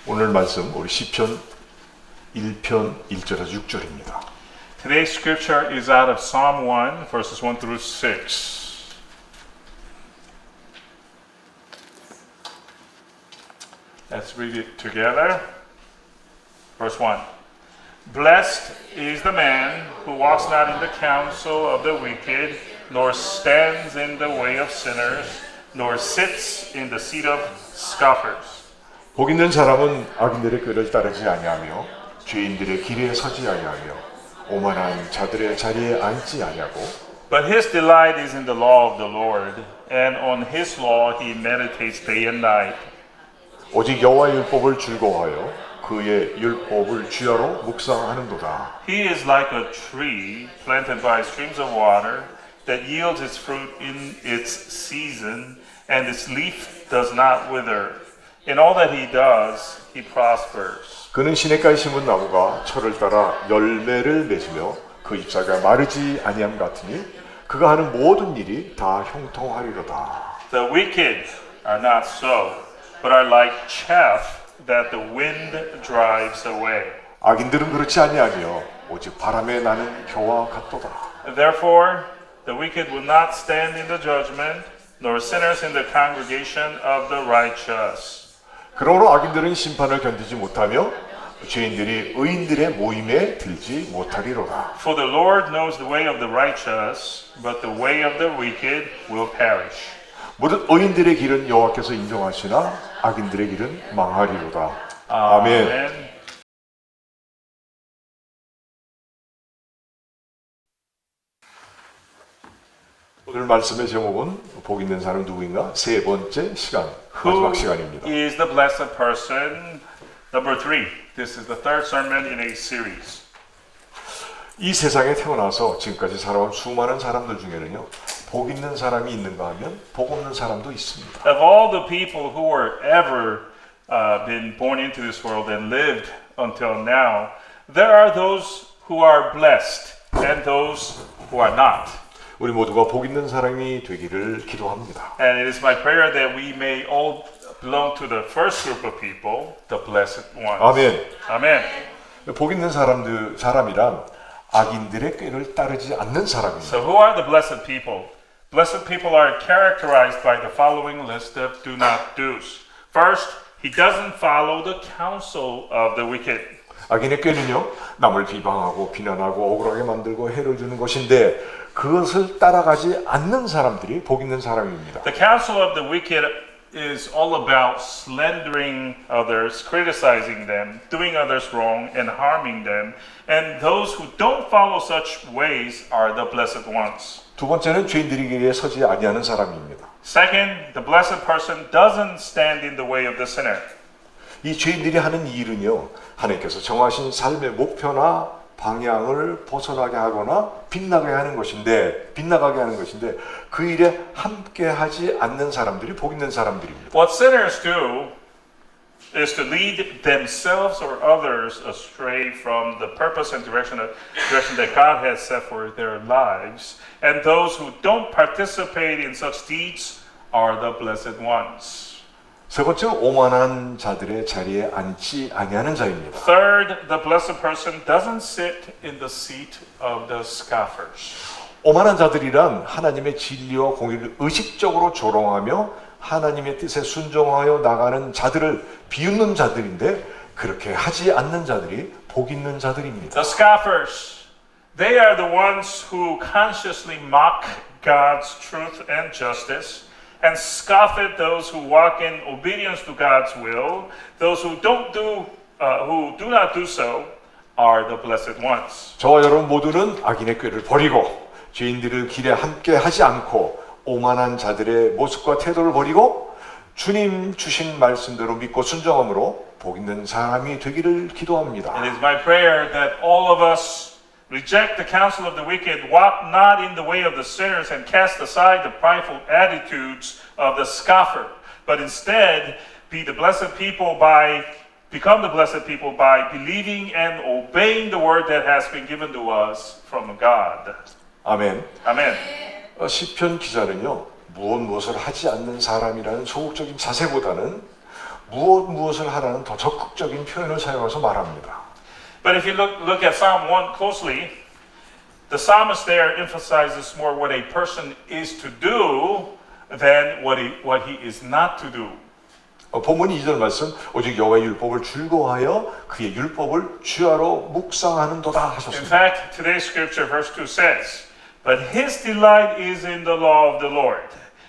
오늘 말씀 우리 시편 1편 1절에서 6절입니다. Today's scripture is out of Psalm 1, verses 1 through 6. Let's read it together. Verse 1. Blessed is the man who walks not in the counsel of the wicked, nor stands in the way of sinners, nor sits in the seat of scoffers. 복 있는 사람은 악인들의 꾀를 따르지 아니하며 죄인들의 길에 서지 아니하며 오만한 자들의 자리에 앉지 아니하고 But his delight is in the law of the Lord, and on his law he meditates day and night. 오직 여호와의 율법을 즐거워하여 그의 율법을 주야로 묵상하는도다. He is like a tree planted by streams of water that yields its fruit in its season, and its leaf does not wither. In all that he does, he prospers. 그는 시냇가에 심은 나무가 철을 따라 열매를 맺으며 그 잎사귀가 마르지 아니함 같으니 그가 하는 모든 일이 다 형통하리로다. The wicked are not so, but are like chaff that the wind drives away. 악인들은 그렇지 아니하며 오직 바람에 나는 겨와 같도다. Therefore, the wicked will not stand in the judgment, nor sinners in the congregation of the righteous. 그러므로 악인들은 심판을 견디지 못하며 죄인들이 의인들의 모임에 들지 못하리로다. For the Lord knows the way of the righteous, but the way of the wicked will perish. 모든 의인들의 길은 여호와께서 인정하시나 악인들의 길은 망하리로다. 아멘. 오늘 말씀의 제목은 복 있는 사람 누구인가? 세 번째 시간, 마지막 시간입니다. Who is the blessed person? Number 3. This is the third sermon in a series. 이 세상에 태어나서 지금까지 살아온 수많은 사람들 중에는요, 복 있는 사람이 있는가 하면 복 없는 사람도 있습니다. Of all the people who were ever been born into this world and lived until now, there are those who are blessed and those who are not. 우리 모두가 복 있는 사람이 되기를 기도합니다. And it is my prayer that we may all belong to the first group of people, the blessed ones. 아멘. Amen. 복 있는 사람이란 악인들의 꾀를 따르지 않는 사람입니다. So who are the blessed people? Blessed people are characterized by the following list of do not do's. First, he doesn't follow the counsel of the wicked. 악인의 꾀는요, 남을 비방하고 비난하고 억울하게 만들고 해를 주는 것인데 그것을 따라가지 않는 사람들이 복 있는 사람입니다. The counsel of the wicked is all about slandering others, criticizing them, doing others wrong, and harming them. And those who don't follow such ways are the blessed ones. 두 번째는 죄인들의 길에 서지 아니하는 사람입니다. Second, the blessed person doesn't stand in the way of the sinner. 이 죄인들이 하는 일은요, 하나님께서 정하신 삶의 목표나 방향을 벗어나게 하거나 빗나가게 하는 것인데 그 일에 함께하지 않는 사람들이 복 있는 사람들입니다. What sinners do is to lead themselves or others astray from the purpose and direction that God has set for their lives. And those who don't participate in such deeds are the blessed ones. 세 번째는 오만한 자들의 자리에 앉지 아니하는 자입니다. Third, the blessed person doesn't sit in the seat of the scoffers. 오만한 자들이란 하나님의 진리와 공의를 의식적으로 조롱하며 하나님의 뜻에 순종하여 나가는 자들을 비웃는 자들인데 그렇게 하지 않는 자들이 복 있는 자들입니다. The scoffers, they are the ones who consciously mock God's truth and justice and scoff at those who walk in obedience to God's will. Those who do not do so are the blessed ones. 저와 여러분 모두는 악인의 꾀를 버리고 죄인들의 길에 함께 하지 않고 오만한 자들의 모습과 태도를 버리고 주님 주신 말씀대로 믿고 순종함으로 복 있는 사람이 되기를 기도합니다. It is my prayer that all of us reject the counsel of the wicked, walk not in the way of the sinners, and cast aside the prideful attitudes of the scoffer, but instead become the blessed people by believing and obeying the word that has been given to us from God. 아멘. Amen. 시편 기자는요, 무엇을 하지 않는 사람이라는 소극적인 자세보다는 무엇을 하라는 더 적극적인 표현을 사용해서 말합니다. But if you look at Psalm 1 closely, the psalmist there emphasizes more what a person is to do than what he is not to do. 본문 2절 말씀 오직 여호와의 율법을 즐거워하여 그의 율법을 주야로 묵상하는도다 In 하셨습니다. fact, today's scripture, verse 2 says, But his delight is in the law of the Lord,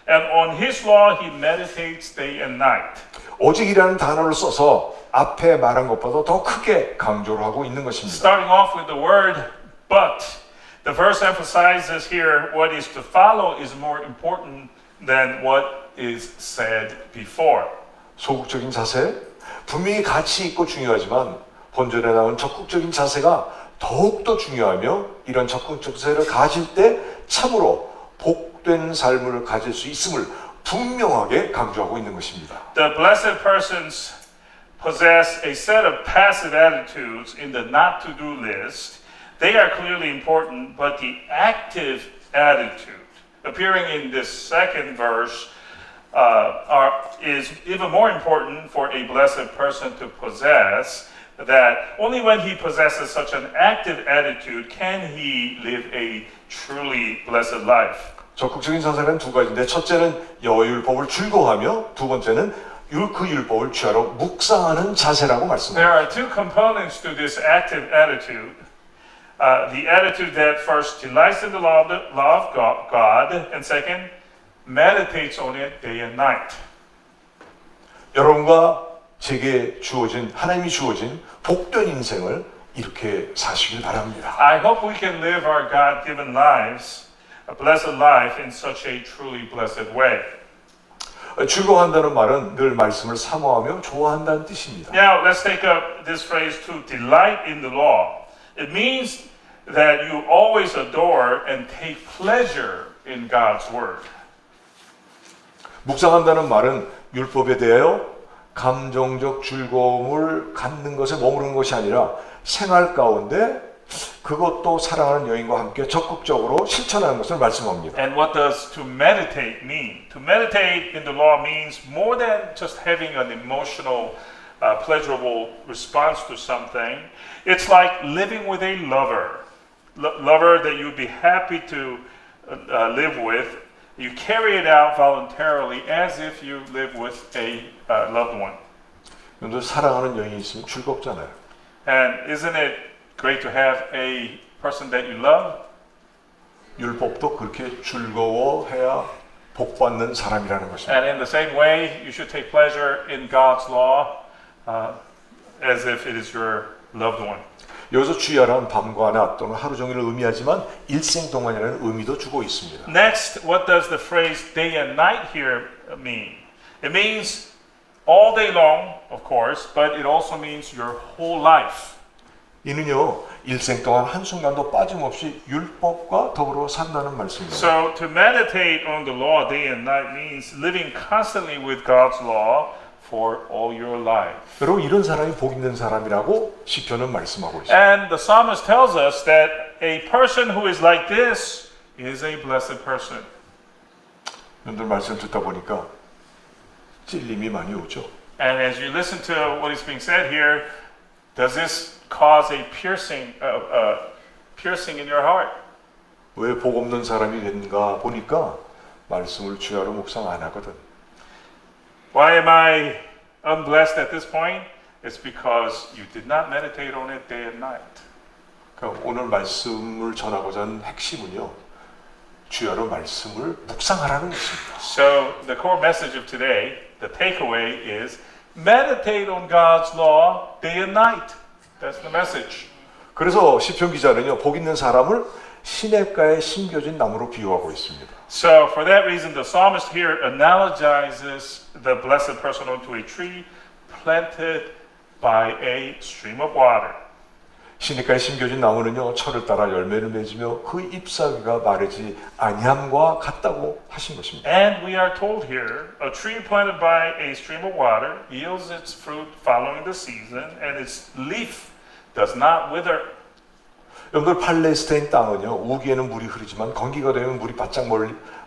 and on his law he meditates day and night. 오직이라는 단어를 써서 앞에 말한 것보다 더 크게 강조를 하고 있는 것입니다. Starting off with the word but, the verse emphasizes here what is to follow is more important than what is said before. 소극적인 자세, 분명히 가치 있고 중요하지만 본전에 나온 적극적인 자세가 더욱더 중요하며 이런 적극적 자세를 가질 때 참으로 복된 삶을 가질 수 있음을 분명하게 강조하고 있는 것입니다. The blessed persons possess a set of passive attitudes in the not to do list. They are clearly important, but the active attitude appearing in this second verse is even more important for a blessed person to possess, that only when he possesses such an active attitude can he live a truly blessed life. 적극적인 자세는 두 가지인데 첫째는 여호와의 율법을 즐거워하며 두 번째는 그 율법을 주야로 묵상하는 자세라고 말씀합니다. There are two components to this active attitude. The attitude that first delights in the law of God, and second, meditates on it day and night. 여러분과 제게 주어진 하나님이 주어진 복된 인생을 이렇게 사시길 바랍니다. I hope we can live our God-given lives, a blessed life, in such a truly blessed way. 즐거워한다는 말은 늘 말씀을 사모하며 좋아한다는 뜻입니다. Now, let's take up this phrase to delight in the law. It means that you always adore and take pleasure in God's word. 묵상한다는 말은 율법에 대하여 감정적 즐거움을 갖는 것에 머무르는 것이 아니라 생활 가운데 그것도 사랑하는 여인과 함께 적극적으로 실천하는 것을 말씀합니다. And what does to meditate mean? To meditate in the law means more than just having an emotional, pleasurable response to something. It's like living with a lover that you'd be happy to live with. You carry it out voluntarily as if you live with a loved one. 여러분들 사랑하는 여인이 있으면 즐겁잖아요. And isn't it great to have a person that you love? 율법도 그렇게 즐거워해야 복받는 사람이라는 것입니다. And in the same way, you should take pleasure in God's law as if it is your loved one. 여기서 주야란 밤과 낮 또는 하루 종일을 의미하지만 일생 동안이라는 의미도 주고 있습니다. Next, what does the phrase day and night here mean? It means all day long, of course, but it also means your whole life. 이는요 일생 동안 한순간도 빠짐없이 율법과 더불어 산다는 말씀입니다. So to meditate on the law day and night means living constantly with God's law for all your life. 여러분 이런 사람이 복 있는 사람이라고 시편은 말씀하고 있습니다. And the psalmist tells us that a person who is like this is a blessed person. 여러분들 말씀 듣다 보니까 찔림이 많이 오죠. And as you listen to what is being said here, does this cause a piercing in your heart? 왜 복 없는 사람이 됐는가 보니까 말씀을 주야로 묵상 안 하거든. Why am I unblessed at this point? It's because you did not meditate on it day and night. 그러니까 오늘 말씀을 전하고자 하는 핵심은요. 주야로 말씀을 묵상하라는 것입니다. So the core message of today, the takeaway is meditate on God's law day and night. That's the message. 그래서 시편 기자는요. 복 있는 사람을 시냇가에 심겨진 나무로 비유하고 있습니다. So for that reason, the psalmist here analogizes the blessed person onto a tree planted by a stream of water. 시냇가에 심겨진 나무는요. 철을 따라 열매를 맺으며 그 잎사귀가 마르지 아니함과 같다고 하신 것입니다. And we are told here, a tree planted by a stream of water yields its fruit following the season, and its leaf does not wither. 여러분들 팔레스타인 땅은요 우기에는 물이 흐르지만 건기가 되면 물이 바짝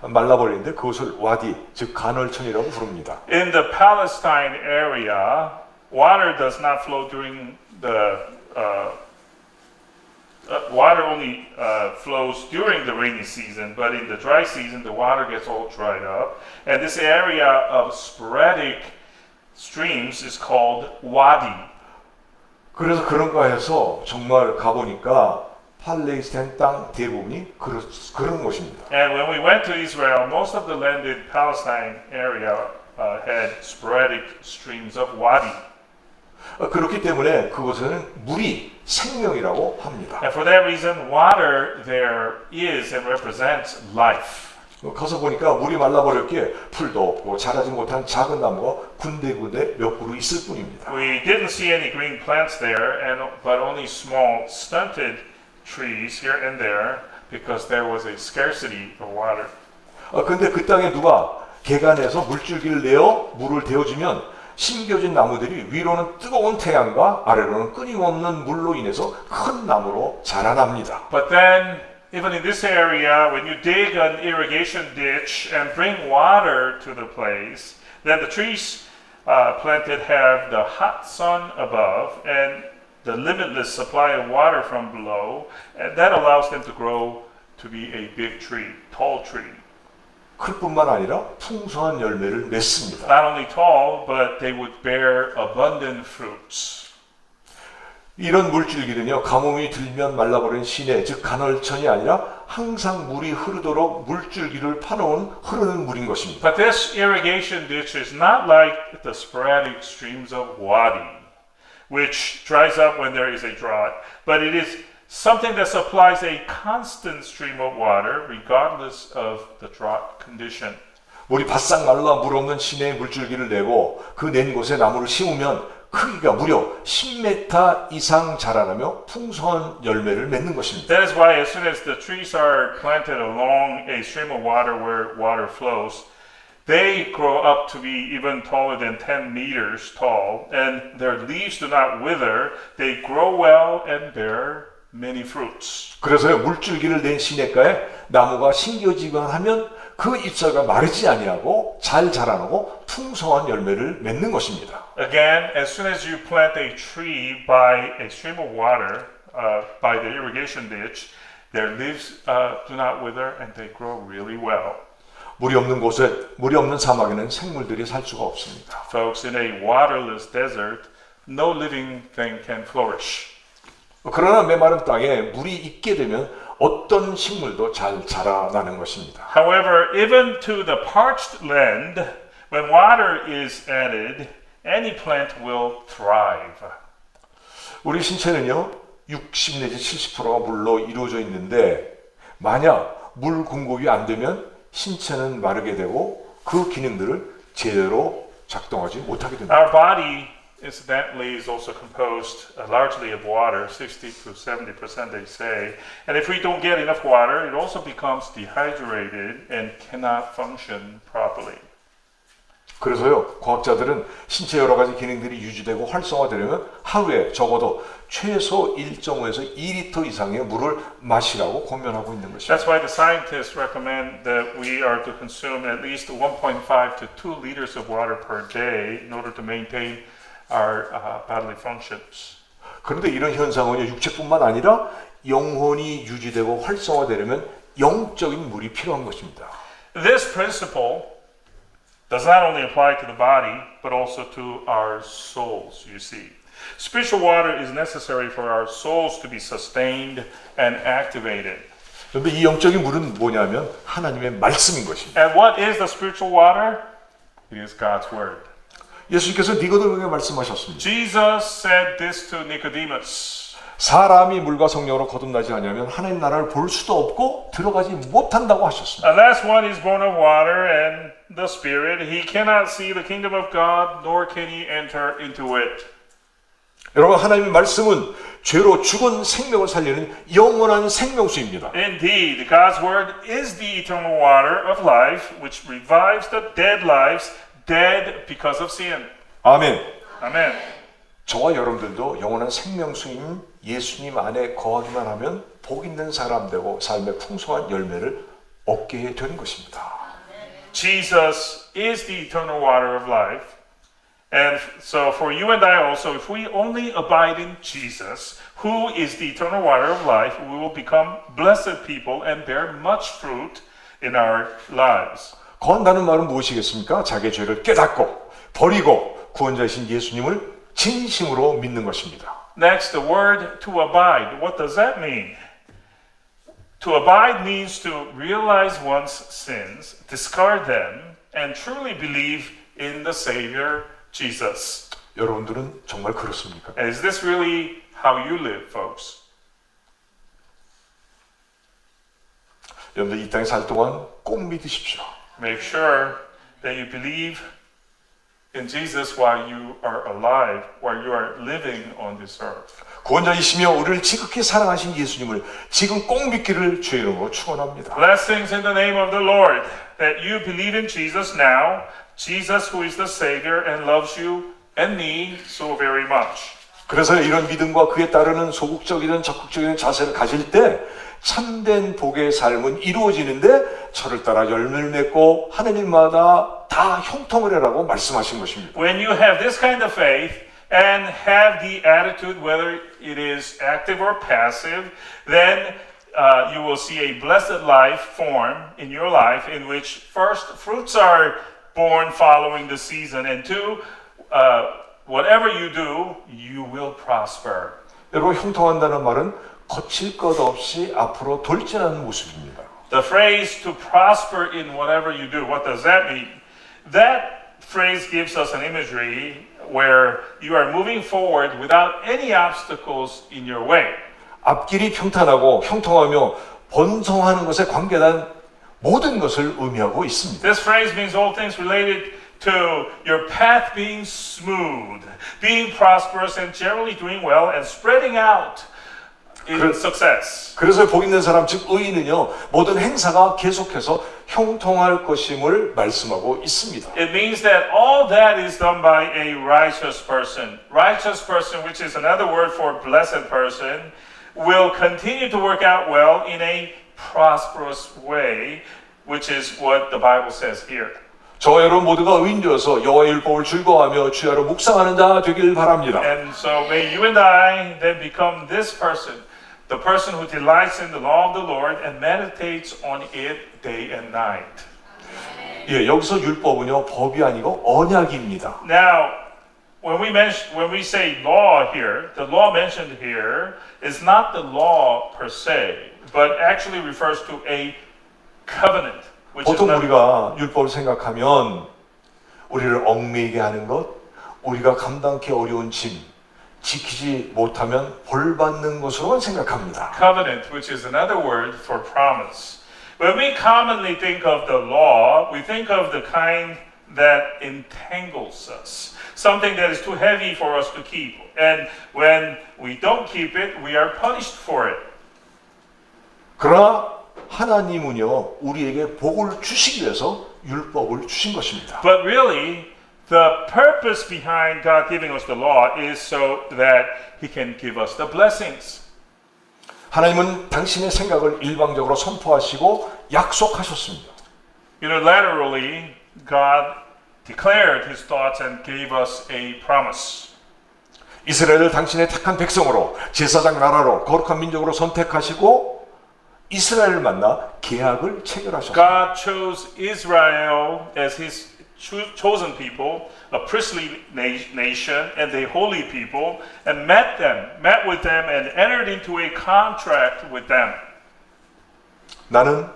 말라버리는데 그것을 와디 즉 간헐천이라고 부릅니다. In the Palestine area, water does not flow during the water only flows during the rainy season, but in the dry season, the water gets all dried up. And this area of sporadic streams is called wadi. 그래서 그런가 해서 정말 가보니까 팔레스타인 땅 대부분이 그런 곳입니다. And when we went to Israel, most of the land in Palestine area had sporadic streams of wadi. 그렇기 때문에 그곳에는 물이 생명이라고 합니다. And for that reason, water there is and represents life. 가서 보니까 물이 말라버렸기에 풀도 없고 자라지 못한 작은 나무가 군데군데 몇 그루 있을 뿐입니다. We didn't see any green plants there, but only small stunted trees here and there because there was a scarcity of water. 근데 그 땅에 누가 개간해서 물줄기를 내어 물을 데워주면 심겨진 나무들이 위로는 뜨거운 태양과 아래로는 끊임없는 물로 인해서 큰 나무로 자라납니다. But then, even in this area, when you dig an irrigation ditch and bring water to the place, then the trees planted have the hot sun above and the limitless supply of water from below, and that allows them to grow to be a big tree, tall tree. 클 뿐만 아니라 풍성한 열매를 맺습니다. Not only tall, but they would bear abundant fruits. 이런 물줄기는요 가뭄이 들면 말라버린 시내 즉 간헐천이 아니라 항상 물이 흐르도록 물줄기를 파놓은 흐르는 물인 것입니다. But this irrigation ditch is not like the sporadic streams of wadi, which dries up when there is a drought, but it is something that supplies a constant stream of water regardless of the drought condition. 물이 바싹 말라 물 없는 시내에 물줄기를 내고 그 낸 곳에 나무를 심으면 크기가 무려 10m 이상 자라나며 풍성한 열매를 맺는 것입니다. That is why as soon as the trees are planted along a stream of water where water flows, they grow up to be even taller than 10 meters tall, and their leaves do not wither. They grow well and bear many fruits. 그래서요 물줄기를 낸 시냇가에 나무가 심겨지기만 하면 그 잎사귀가 마르지 아니하고 잘 자라나고 풍성한 열매를 맺는 것입니다. Again, as soon as you plant a tree by a stream of water, by the irrigation ditch, their leaves do not wither and they grow really well. 물이 없는 곳에 물이 없는 사막에는 생물들이 살 수가 없습니다. Folks, in a waterless desert, no living thing can flourish. 그러나 메마른 땅에 물이 있게 되면 어떤 식물도 잘 자라나는 것입니다. However, even to the parched land, when water is added, any plant will thrive. 우리 신체는요 60 내지 70%가 물로 이루어져 있는데 만약 물 공급이 안 되면 신체는 마르게 되고 그 기능들을 제대로 작동하지 못하게 됩니다. Our body, incidentally, is also composed largely of water, 60 to 70% they say. And if we don't get enough water, it also becomes dehydrated and cannot function properly. 그래서요 과학자들은 신체 여러 가지 기능들이 유지되고 활성화되려면 하루에 적어도 최소 1.5에서 2리터 이상의 물을 마시라고 권면하고 있는 것입니다. That's why the scientists recommend that we are to consume at least 1.5 to 2 liters of water per day in order to maintain our bodily functions. 그런데 이런 현상은요 육체뿐만 아니라 영혼이 유지되고 활성화되려면 영적인 물이 필요한 것입니다. This principle does not only apply to the body, but also to our souls, you see. Spiritual water is necessary for our souls to be sustained and activated. 그런데 이 영적인 물은 뭐냐면 하나님의 말씀인 것입니다. And what is the spiritual water? It is God's word. 예수님께서 니고데모에게 말씀하셨습니다. Jesus said this to Nicodemus. 사람이 물과 성령으로 거듭나지 않으면 하나님 나라를 볼 수도 없고 들어가지 못한다고 하셨습니다. Unless one is born of water and the Spirit, he cannot see the kingdom of God, nor can he enter into it. 여러분 하나님의 말씀은 죄로 죽은 생명을 살리는 영원한 생명수입니다. Indeed, God's word is the eternal water of life, which revives the dead lives, dead because of sin. 아멘. Amen. 저와 여러분들도 영원한 생명수인 예수님 안에 거하기만 하면 복 있는 사람 되고 삶의 풍성한 열매를 얻게 되는 것입니다. Jesus is the eternal water of life. And so for you and I also, if we only abide in Jesus, who is the eternal water of life, we will become blessed people and bear much fruit in our lives. 거한다는 말은 무엇이겠습니까? 자기의 죄를 깨닫고 버리고 구원자이신 예수님을 진심으로 믿는 것입니다. Next, the word to abide. What does that mean? To abide means to realize one's sins, discard them, and truly believe in the Savior, Jesus. 여러분들은 정말 그렇습니까? And is this really how you live, folks? 여러분들 이 땅에 살 동안 꼭 믿으십시오. Make sure that you believe in Jesus while you are alive, while you are living on this earth. 구원자이시며 우리를 지극히 사랑하신 예수님을 지금 꼭 믿기를 주의 이름으로 축원합니다. Blessings in the name of the Lord, that you believe in Jesus now, Jesus who is the Savior and loves you and me so very much. 그래서 이런 믿음과 그에 따르는 소극적이든 적극적인 자세를 가질 때 참된 복의 삶은 이루어지는데 저를 따라 열매를 맺고 하느님마다 다 형통을 해라고 말씀하신 것입니다. When you have this kind of faith and have the attitude, whether it is active or passive, then you will see a blessed life form in your life in which first fruits are born following the season, and two, whatever you do, you will prosper. 여러분 형통한다는 말은 거칠 것 없이 앞으로 돌진하는 모습입니다. The phrase to prosper in whatever you do, what does that mean? That phrase gives us an imagery where you are moving forward without any obstacles in your way. 앞길이 평탄하고 형통하며 번성하는 것에 관계된 모든 것을 의미하고 있습니다. This phrase means all things related to your path being smooth, being prosperous and generally doing well and spreading out in success. 그래서 복 있는 사람 즉 의인은요 모든 행사가 계속해서 형통할 것임을 말씀하고 있습니다. It means that all that is done by a righteous person, which is another word for blessed person, will continue to work out well in a prosperous way, which is what the Bible says here. 저와 여러분 모두가 의인 되어서 여호와의 율법을 즐거워하며 주야로 묵상하는 자 되길 바랍니다. And so may you and I then become this person, the person who delights in the law of the Lord and meditates on it day and night. 예, 여기서 율법은요 법이 아니고 언약입니다. Now, when we say law here, the law mentioned here is not the law per se, but actually refers to a covenant. 보통 우리가 율법을 생각하면 우리를 얽매이게 하는 것, 우리가 감당하기 어려운 짐, 지키지 못하면 벌 받는 것으로만 생각합니다. Covenant, which is another word for promise. When we commonly think of the law, we think of the kind that entangles us, something that is too heavy for us to keep. And when we don't keep it, we are punished for it. 그러나 하나님은요 우리에게 복을 주시기 위해서 율법을 주신 것입니다. But really, the purpose behind God giving us the law is so that He can give us the blessings. 하나님은 당신의 생각을 일방적으로 선포하시고 약속하셨습니다. Unilaterally, God declared His thoughts and gave us a promise. 이스라엘을 당신의 택한 백성으로 제사장 나라로 거룩한 민족으로 선택하시고 이스라엘을 만나 계약을 체결하셨습니다. God chose Israel as His chosen people, a priestly nation and a holy people, and met with them and entered into a contract with them. 나는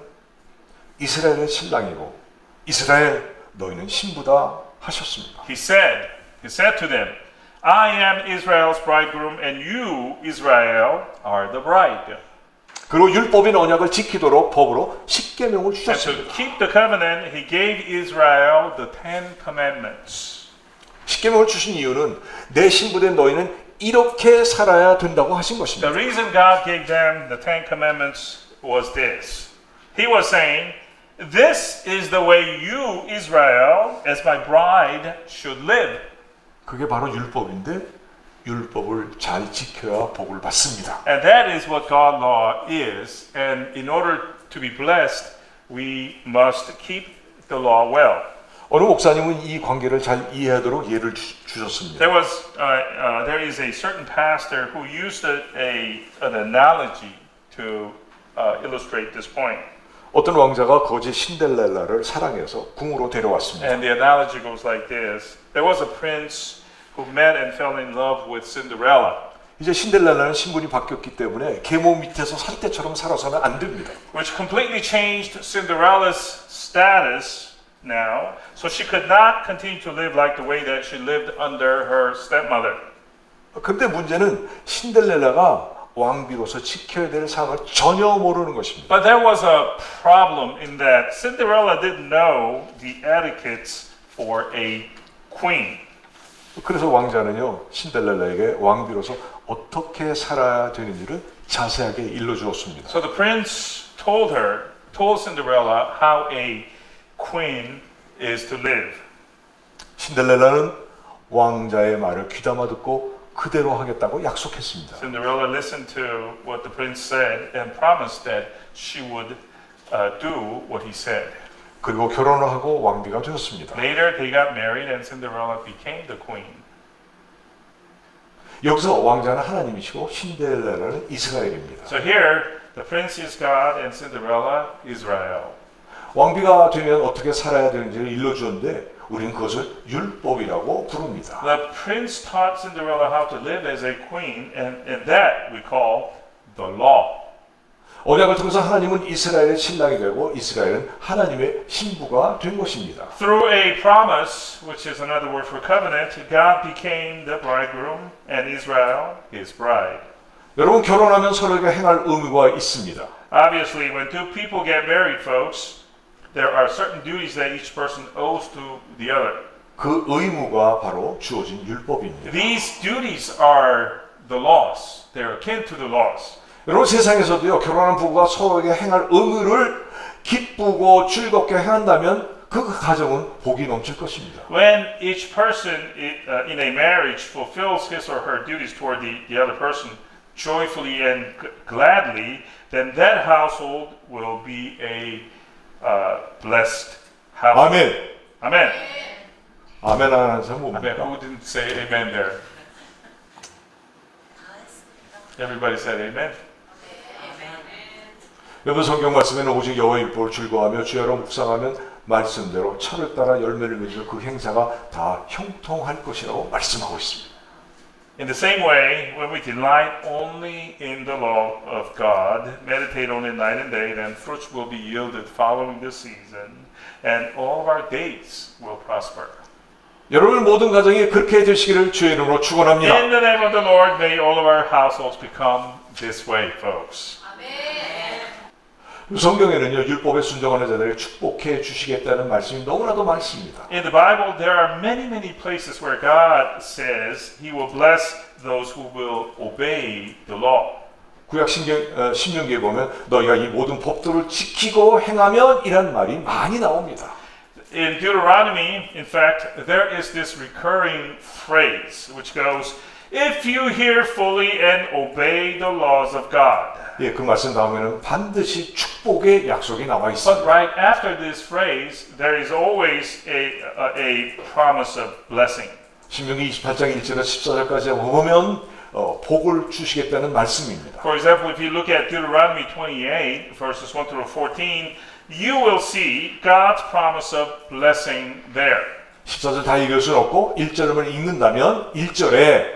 이스라엘의 신랑이고 이스라엘 너희는 신부다 하셨습니다. He said to them, I am Israel's bridegroom and you, Israel, are the bride. 그리고 율법인 언약을 지키도록 법으로 십계명을 And to 주셨습니다. keep the covenant, He gave Israel the 10 commandments. 십계명을 주신 이유는 내 신부된 너희는 이렇게 살아야 된다고 하신 것입니다. The reason God gave them the 10 commandments was this. He was saying, this is the way you, Israel, as my bride, should live. 그게 바로 율법인데 율법을 잘 지켜야 복을 받습니다. And that is what God law is. And in order to be blessed, we must keep the law well. 어느 목사님은 이 관계를 잘 이해하도록 예를 주셨습니다. There is a certain pastor who used an analogy to illustrate this point. 어떤 왕자가 거지 신데렐라를 사랑해서 궁으로 데려왔습니다. And the analogy goes like this. There was a prince who met and fell in love with Cinderella, 이제 신데렐라는 신분이 바뀌었기 때문에 계모 밑에서 살 때처럼 살아서는 안 됩니다. which completely changed Cinderella's status now, so she could not continue to live like the way that she lived under her stepmother. 근데 문제는 신데렐라가 왕비로서 지켜야 될 사항을 전혀 모르는 것입니다. But there was a problem in that Cinderella didn't know the etiquettes for a queen. 그래서 왕자는요 신데렐라에게 왕비로서 어떻게 살아야 되는지를 자세하게 일러주었습니다. So the prince told Cinderella how a queen is to live. 신데렐라는 왕자의 말을 귀담아 듣고 그대로 하겠다고 약속했습니다. Cinderella listened to what the prince said and promised that she would do what he said. 그리고 결혼을 하고 왕비가 되었습니다. Later, they got married and Cinderella became the queen. 여기서 왕자는 하나님이시고 신데렐라는 이스라엘입니다. So here, the prince is God and Cinderella, Israel. 왕비가 되면 어떻게 살아야 되는지를 일러주었는데 우리는 그것을 율법이라고 부릅니다. The prince taught Cinderella how to live as a queen, and that we call the law. 언약을 통해서 하나님은 이스라엘의 신랑이 되고 이스라엘은 하나님의 신부가 된 것입니다. Through a promise, which is another word for covenant, God became the bridegroom and Israel his bride. 여러분 결혼하면 서로에게 행할 의무가 있습니다. Obviously, when two people get married, folks, there are certain duties that each person owes to the other. 그 의무가 바로 주어진 율법입니다. These duties are the laws. They're akin to the laws. 여러분 세상에서도요 결혼한 부부가 서로에게 행할 의무를 기쁘고 즐겁게 행한다면 그 가정은 복이 넘칠 것입니다. When each person in a marriage fulfills his or her duties toward the other person joyfully and gladly, then that household will be a blessed household. 아멘. Amen. 아멘 안 하는 사람 Amen. 뭡니까? Who didn't say amen there? Everybody said amen. 여러분 성경 말씀에는 오직 여호와의 율법을 즐거워하며 주야로 묵상하면 말씀대로 철을 따라 열매를 맺을 그 행사가 다 형통할 것이라고 말씀하고 있습니다. In the same way, when we delight only in the law of God, meditate on it night and day, then fruits will be yielded following the season, and all of our days will prosper. 여러분 모든 가정이 그렇게 되시기를 주의 이름으로 축원합니다. In the name of the Lord, may all of our households become this way, folks. 성경에는요 율법에 순종하는 자들을 축복해 주시겠다는 말씀이 너무나도 많습니다. In the Bible, there are many places where God says He will bless those who will obey the law. 구약 신명기에 보면 너희가 이 모든 법도를 지키고 행하면 이란 말이 많이 나옵니다. In Deuteronomy, in fact, there is this recurring phrase which goes, "If you hear fully and obey the laws of God." 예, 그 말씀 다음에는 반드시 축복의 약속이 나와 But 있습니다. right after this phrase, there is always a promise of blessing. 신명기 28장 1절에서 14절까지 보면 복을 주시겠다는 말씀입니다. For example, if you look at Deuteronomy 28, verses 1 through 14, you will see God's promise of blessing there. 14절 다 읽을 수는 없고 1절만 읽는다면 1절에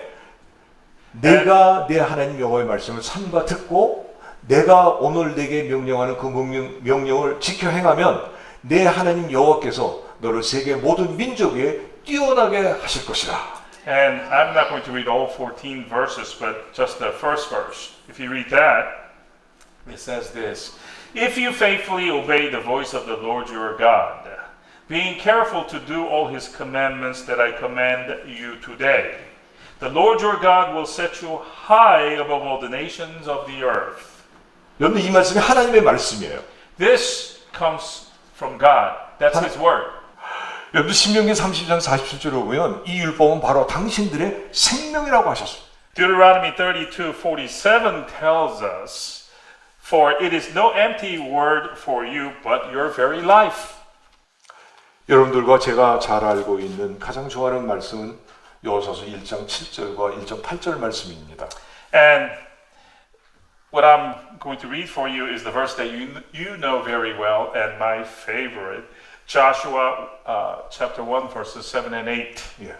내가 내 하나님 여호와의 말씀을 삼가 듣고 내가 오늘 내게 명령하는 그 명령을 지켜 행하면 내 하나님 여호와께서 너를 세계 모든 민족 위에 뛰어나게 하실 것이라. And I'm not going to read all 14 verses, but just the first verse. If you read that, it says this: If you faithfully obey the voice of the Lord your God, being careful to do all his commandments that I command you today, the Lord your God will set you high above all the nations of the earth. 여러분 이 말씀이 하나님의 말씀이에요. This comes from God. That's his word. 여러분 신명기 30장 47절에 보면 이 율법은 바로 당신들의 생명이라고 하셨습니다. Deuteronomy 32:47 tells us, "For it is no empty word for you, but your very life." 여러분들과 제가 잘 알고 있는 가장 좋아하는 말씀은 여호수아서 1장 7절과 1장 8절 말씀입니다. And what I'm going to read for you is the verse that you know very well and my favorite, Joshua chapter 1 verses 7 and 8. 예.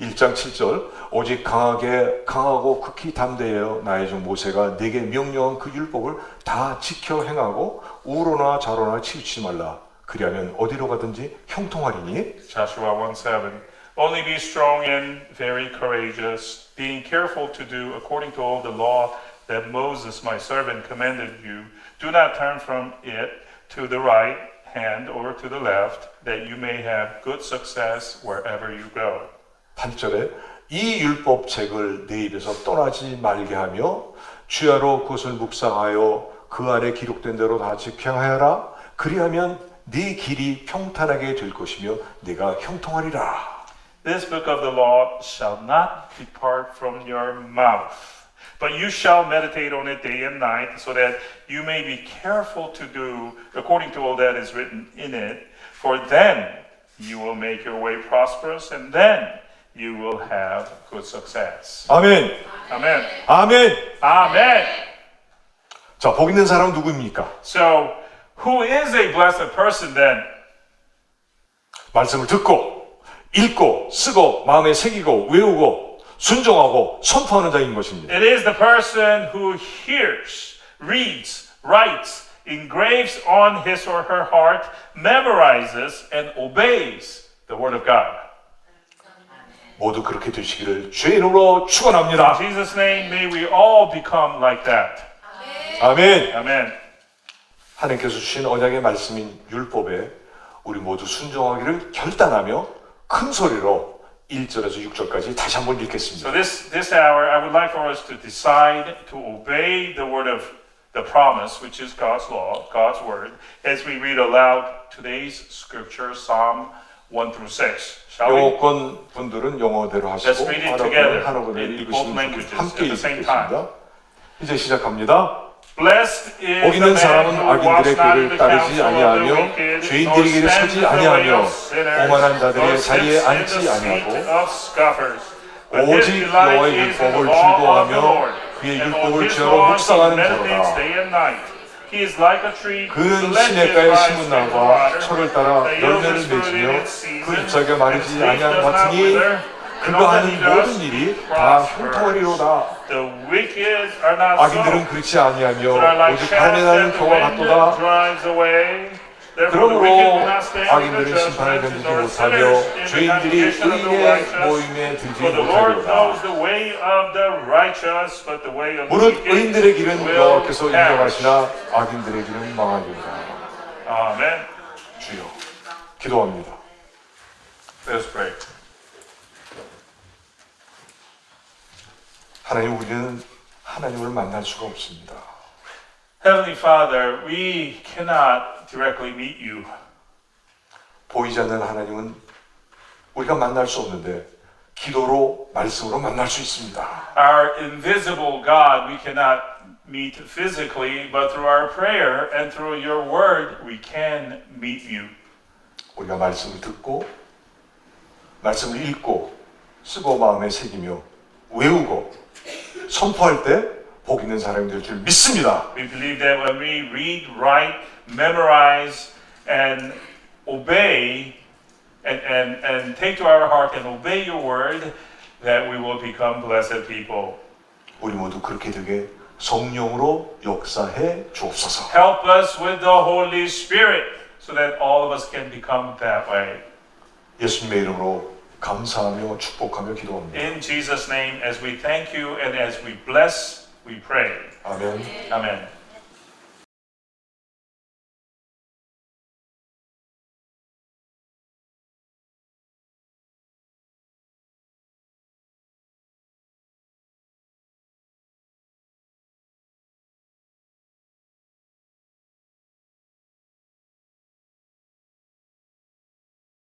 1장 7절 오직 강하고 극히 담대하여 나의 종 모세가 내게 명령한 그 율법을 다 지켜 행하고 우로나 좌로나 치우치지 말라. 그리하면 어디로 가든지 형통하리니. Joshua 1:7. Only be strong and very courageous, being careful to do according to all the law that Moses my servant commanded you. Do not turn from it to the right hand or to the left, that you may have good success wherever you go. 8절에 이 율법책을 내 입에서 떠나지 말게 하며 주야로 그것을 묵상하여 그 안에 기록된 대로 다 지켜하여라. 그리하면 네 길이 평탄하게 될 것이며 네가 형통하리라. This book of the law shall not depart from your mouth, but you shall meditate on it day and night, so that you may be careful to do according to all that is written in it. For then you will make your way prosperous, and then you will have good success. 아멘. Amen. 아멘. Amen. 자, 복 있는 사람 누구입니까? So, who is a blessed person then? 말씀을 듣고 읽고 쓰고 마음에 새기고 외우고 순종하고 선포하는 자인 것입니다. It is the person who hears, reads, writes, engraves on his or her heart, memorizes, and obeys the word of God. 모두 그렇게 되시기를 주의 이름으로 축원합니다. In Jesus' name, may we all become like that. 아멘. Amen. 하나님께서 주신 언약의 말씀인 율법에 우리 모두 순종하기를 결단하며 큰 소리로 1절에서 6절까지 다시 한번 읽겠습니다. So this hour, I would like for us to decide to obey the word of the promise, which is God's law, God's word, as we read aloud today's scripture, Psalm 1 through 6. Shall we? 영어권 분들은 영어대로 하시고 Let's read it together 한어권을 in 읽으시면 both languages 함께 at the same time. 읽겠습니다. 이제 시작합니다. Blessed is 복 the 있는 man 사람은 who walks 악인들의 not in 길을 the 따르지 counsel of the 아니하며 wicked, 죄인들의 nor 길에 stands 서지 in the way 아니하며 of sinners, 오만한 nor 자들의 sits 자리에 in 앉지 the seat 아니하고 of scoffers. But his 오직 delight 여호와의 is in the 율법을 law of the 즐거워하며 Lord, 그의 and on 율법을 his 죄로 law he 묵상하는 meditates 자로다. day and night. He is like a tree 그는 planted 시냇가에 by 심은 streams of 나무와 water, 철을 따라 that yields 열매를 its fruit in 맺으며 its season, 그 잎사귀가 and 마르지 its leaf 아니한 does not 같으니 wither, and 그가 all that 하는 he does 모든 일이 다 prospers. 형통하리로다. The wicked are not 악인들은 so, 그렇지 아니하며 but are like 오직 chaff 바람에 나는 that the 겨와 wind 같도다. drives away. Therefore the wicked will 그러므로 not stand in the 악인들은 심판을 judgment, 견디지 nor 못하며 sinners in the 죄인들이 congregation of the 의인의 righteous. 모임에 들지 For the Lord knows 못하리로다. the way of the righteous, but the way of the 무릇 wicked 의인들의 길은 will 여호와께서 perish. 인정하시나 악인들의 길은 망하리로다. Amen. 주여 기도합니다. Let us pray. 하나님, 우리는 하나님을 만날 수가 없습니다. Heavenly Father, we cannot directly meet you. 보이지 않는 하나님은 우리가 만날 수 없는데 기도로 말씀으로 만날 수 있습니다. Our invisible God, we cannot meet physically, but through our prayer and through your word, we can meet you. 우리가 말씀을 듣고 말씀을 읽고 쓰고 마음에 새기며 외우고 선포할 때 복 있는 사람이 될 줄 믿습니다. We believe that when we read, write, memorize, and obey, and take to our heart and obey your word, that we will become blessed people. 우리 모두 그렇게 되게 성령으로 역사해 주옵소서. Help us with the Holy Spirit, so that all of us can become that way. 예수님의 이름으로 감사하며 축복하며 기도합니다. In Jesus' name, as we thank you and as we bless, we pray. 아멘. Amen.